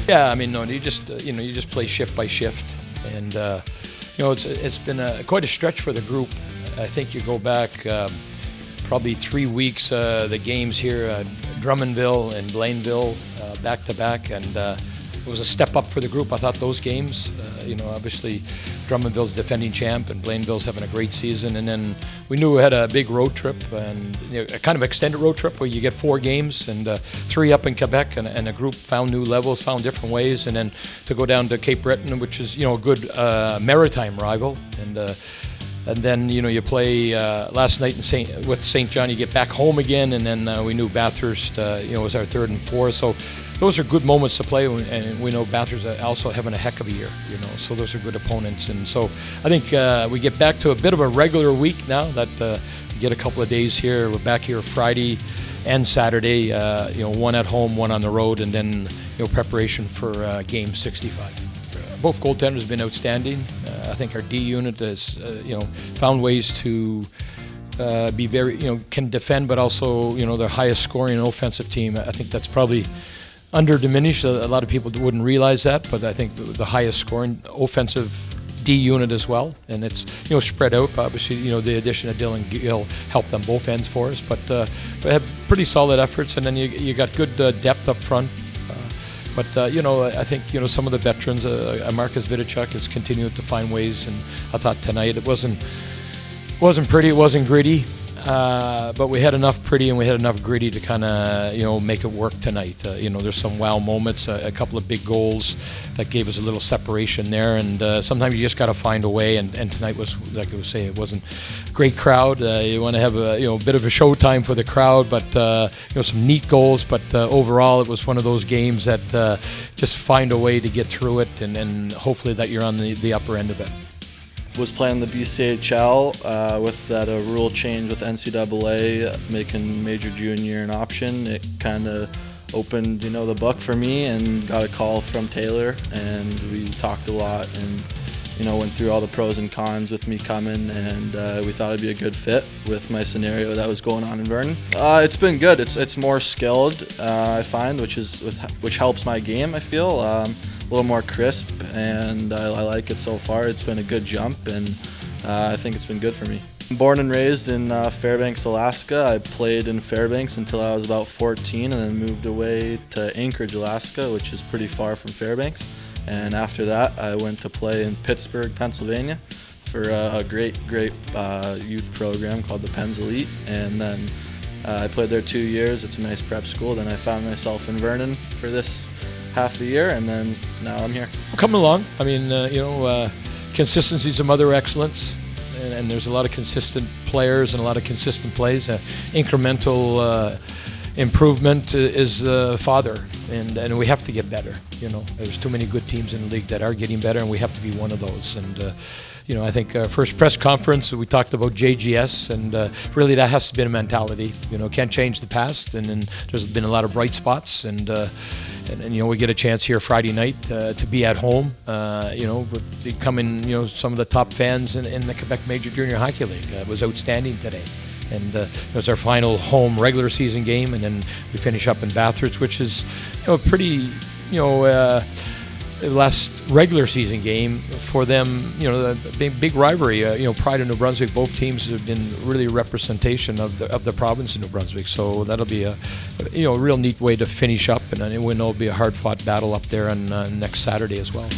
Yeah, I mean, no, you just you just play shift by shift, and it's been quite a stretch for the group. I think you go back probably 3 weeks, the games here, Drummondville and Blainville, back to back, and it was a step up for the group. I thought those games, obviously Drummondville's defending champ and Blainville's having a great season, and then we knew we had a big road trip and a kind of extended road trip where you get 4 games and 3 up in Quebec, and the group found new levels, found different ways, and then to go down to Cape Breton, which is a good maritime rival, and then you play last night with St. John. You get back home again, and then we knew Bathurst was our 3rd and 4th. So those are good moments to play, and we know Bathurst are also having a heck of a year. So those are good opponents, and so I think we get back to a bit of a regular week now that we get a couple of days here. We're back here Friday and Saturday. One at home, one on the road, and then preparation for game 65. Both goaltenders have been outstanding. I think our D unit has, found ways to be very, can defend, but also, their highest scoring offensive team. I think that's probably under-diminished. A lot of people wouldn't realize that, but I think the highest scoring offensive D unit as well, and it's spread out. Obviously, the addition of Dylan Gill helped on both ends for us, but we have pretty solid efforts, and then you got good depth up front. But I think some of the veterans, Marcus Vidicek has continued to find ways, and I thought tonight it wasn't pretty, it wasn't gritty, but we had enough pretty and we had enough gritty to kind of make it work tonight. There's some wow moments, a couple of big goals that gave us a little separation there, and sometimes you just got to find a way. And tonight was, like I was saying, it wasn't a great crowd. You want to have a bit of a showtime for the crowd, but some neat goals. But overall, it was one of those games that just find a way to get through it, and hopefully that you're on the upper end of it. Was playing the BCHL with that rule change with NCAA making major junior an option. It kind of opened the book for me, and got a call from Taylor, and we talked a lot and went through all the pros and cons with me coming, and we thought it'd be a good fit with my scenario that was going on in Vernon. It's been good. It's more skilled, I find, which helps my game. I feel a little more crisp, and I like it so far. It's been a good jump, and I think it's been good for me. I'm born and raised in Fairbanks, Alaska. I played in Fairbanks until I was about 14, and then moved away to Anchorage, Alaska, which is pretty far from Fairbanks. And after that, I went to play in Pittsburgh, Pennsylvania for a great youth program called the Pens Elite. And then I played there 2 years. It's a nice prep school. Then I found myself in Vernon for this half the year, and then now I'm here. Coming along. I mean, consistency is the mother of excellence, and there's a lot of consistent players and a lot of consistent plays. Incremental improvement is father, and we have to get better. There's too many good teams in the league that are getting better, and we have to be one of those. And I think first press conference we talked about JGS, and really that has to be a mentality. Can't change the past, and then there's been a lot of bright spots, and we get a chance here Friday night to be at home. With becoming some of the top fans in the Quebec Major Junior Hockey League. It was outstanding today. And it was our final home regular season game, and then we finish up in Bathurst, which is pretty last regular season game for them. The big rivalry. Pride of New Brunswick. Both teams have been really a representation of the province of New Brunswick. So that'll be a real neat way to finish up, and we know it'll be a hard fought battle up there on next Saturday as well.